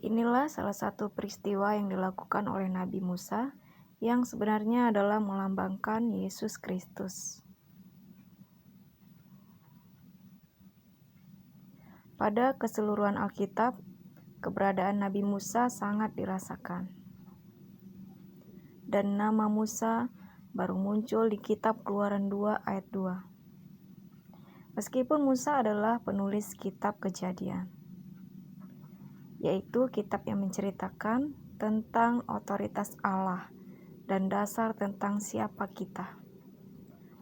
Inilah salah satu peristiwa yang dilakukan oleh Nabi Musa yang sebenarnya adalah melambangkan Yesus Kristus. Pada keseluruhan Alkitab, keberadaan Nabi Musa sangat dirasakan. Dan nama Musa baru muncul di kitab Keluaran 2 ayat 2. Meskipun Musa adalah penulis kitab Kejadian, yaitu kitab yang menceritakan tentang otoritas Allah dan dasar tentang siapa kita.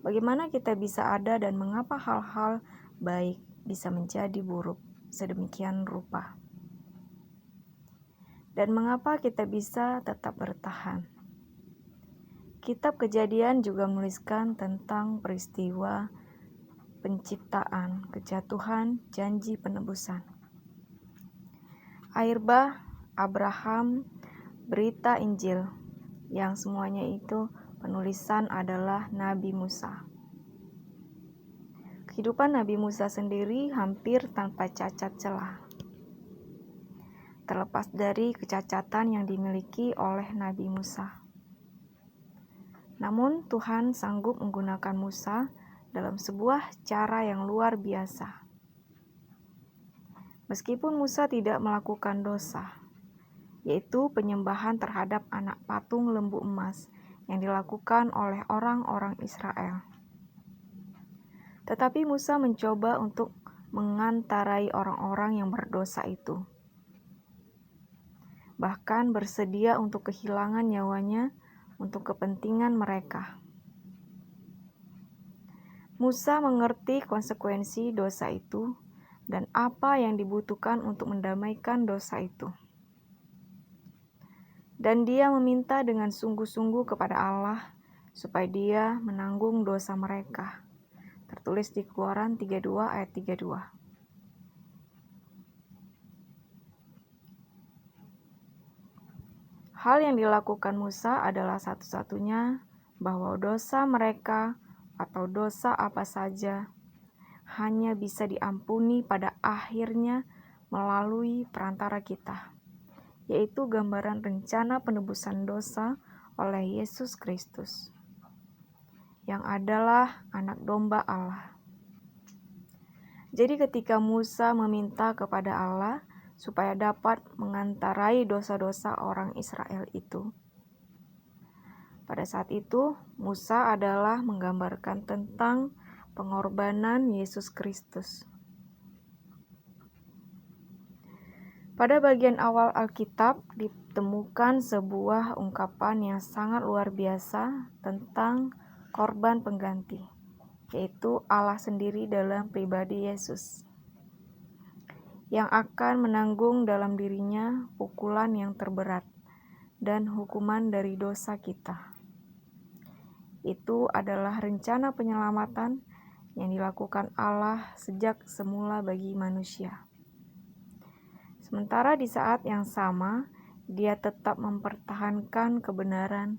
Bagaimana kita bisa ada dan mengapa hal-hal baik bisa menjadi buruk sedemikian rupa. Dan mengapa kita bisa tetap bertahan. Kitab Kejadian juga menuliskan tentang peristiwa penciptaan, kejatuhan, janji penebusan. Air bah, Abraham, berita Injil, yang semuanya itu penulisan adalah Nabi Musa. Kehidupan Nabi Musa sendiri hampir tanpa cacat celah. Terlepas dari kecacatan yang dimiliki oleh Nabi Musa. Namun Tuhan sanggup menggunakan Musa dalam sebuah cara yang luar biasa. Meskipun Musa tidak melakukan dosa, yaitu penyembahan terhadap anak patung lembu emas yang dilakukan oleh orang-orang Israel. Tetapi Musa mencoba untuk mengantarai orang-orang yang berdosa itu. Bahkan bersedia untuk kehilangan nyawanya untuk kepentingan mereka. Musa mengerti konsekuensi dosa itu dan apa yang dibutuhkan untuk mendamaikan dosa itu. Dan dia meminta dengan sungguh-sungguh kepada Allah supaya dia menanggung dosa mereka. Tertulis di Keluaran 32 ayat 32. Hal yang dilakukan Musa adalah satu-satunya bahwa dosa mereka atau dosa apa saja hanya bisa diampuni pada akhirnya melalui perantara kita, yaitu gambaran rencana penebusan dosa oleh Yesus Kristus, yang adalah anak domba Allah. Jadi ketika Musa meminta kepada Allah supaya dapat mengantarai dosa-dosa orang Israel itu, pada saat itu Musa adalah menggambarkan tentang pengorbanan Yesus Kristus. Pada bagian awal Alkitab ditemukan sebuah ungkapan yang sangat luar biasa tentang korban pengganti, yaitu Allah sendiri dalam pribadi Yesus, yang akan menanggung dalam dirinya pukulan yang terberat dan hukuman dari dosa kita. Itu adalah rencana penyelamatan yang dilakukan Allah sejak semula bagi manusia. Sementara di saat yang sama, Dia tetap mempertahankan kebenaran,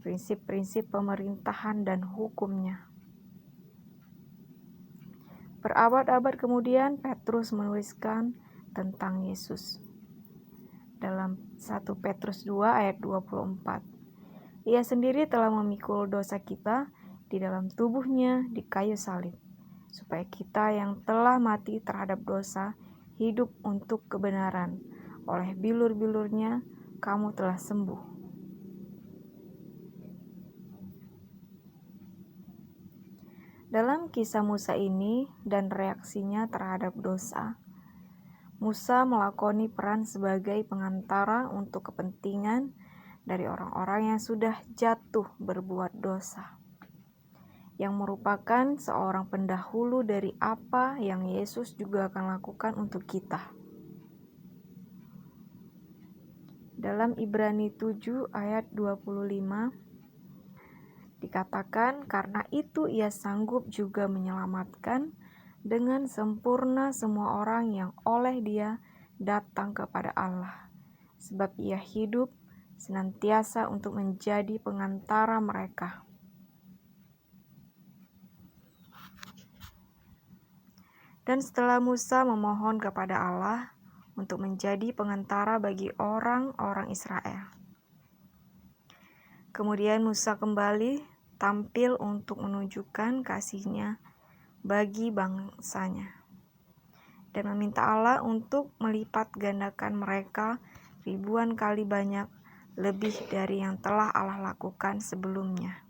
prinsip-prinsip pemerintahan dan hukumnya. Berabad-abad kemudian, Petrus menuliskan tentang Yesus. dalam 1 Petrus 2 ayat 24. Ia sendiri telah memikul dosa kita di dalam tubuhnya di kayu salib, supaya kita yang telah mati terhadap dosa hidup untuk kebenaran. Oleh bilur-bilurnya kamu telah sembuh. Dalam kisah Musa ini dan reaksinya terhadap dosa, Musa melakoni peran sebagai pengantara untuk kepentingan dari orang-orang yang sudah jatuh berbuat dosa, yang merupakan seorang pendahulu dari apa yang Yesus juga akan lakukan untuk kita. Dalam Ibrani 7 ayat 25 dikatakan, karena itu ia sanggup juga menyelamatkan dengan sempurna semua orang yang oleh dia datang kepada Allah, sebab ia hidup senantiasa untuk menjadi pengantara mereka. Dan setelah Musa memohon kepada Allah untuk menjadi pengantara bagi orang-orang Israel, kemudian Musa kembali tampil untuk menunjukkan kasih-Nya bagi bangsanya dan meminta Allah untuk melipat gandakan mereka ribuan kali banyak lebih dari yang telah Allah lakukan sebelumnya,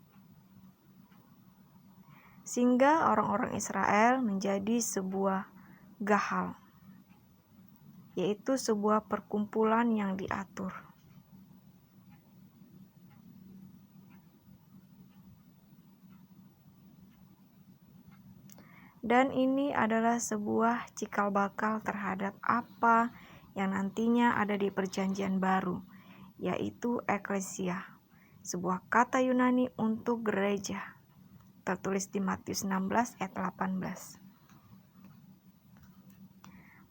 sehingga orang-orang Israel menjadi sebuah gahal, yaitu sebuah perkumpulan yang diatur. Dan ini adalah sebuah cikal bakal terhadap apa yang nantinya ada di perjanjian baru, yaitu eklesia, sebuah kata Yunani untuk gereja, tertulis di Matius 16 ayat 18.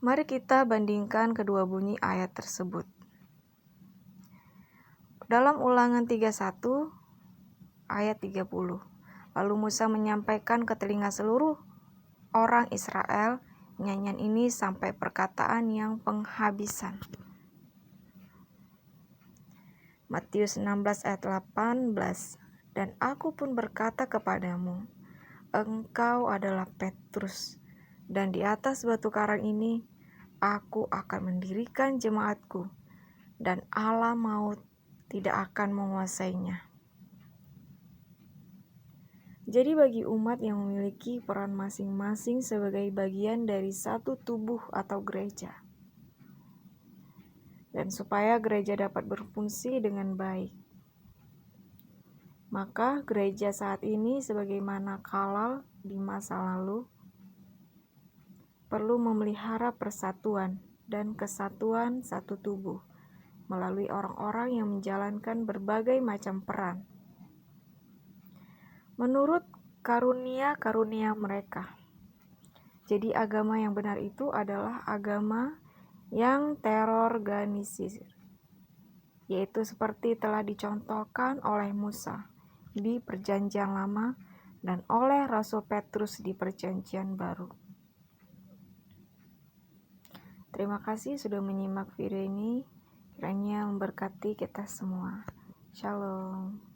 Mari kita bandingkan kedua bunyi ayat tersebut. Dalam Ulangan 31 ayat 30, lalu Musa menyampaikan ke telinga seluruh orang Israel nyanyian ini sampai perkataan yang penghabisan. Matius 16 ayat 18, dan aku pun berkata kepadamu, engkau adalah Petrus, dan di atas batu karang ini aku akan mendirikan jemaatku, dan Allah maut tidak akan menguasainya. Jadi bagi umat yang memiliki peran masing-masing sebagai bagian dari satu tubuh atau gereja, dan supaya gereja dapat berfungsi dengan baik, maka gereja saat ini sebagaimana kala di masa lalu perlu memelihara persatuan dan kesatuan satu tubuh melalui orang-orang yang menjalankan berbagai macam peran menurut karunia-karunia mereka. Jadi agama yang benar itu adalah agama yang terorganisir, yaitu seperti telah dicontohkan oleh Musa di Perjanjian Lama dan oleh Rasul Petrus di Perjanjian Baru. Terima kasih sudah menyimak video ini. Kiranya memberkati kita semua. Shalom.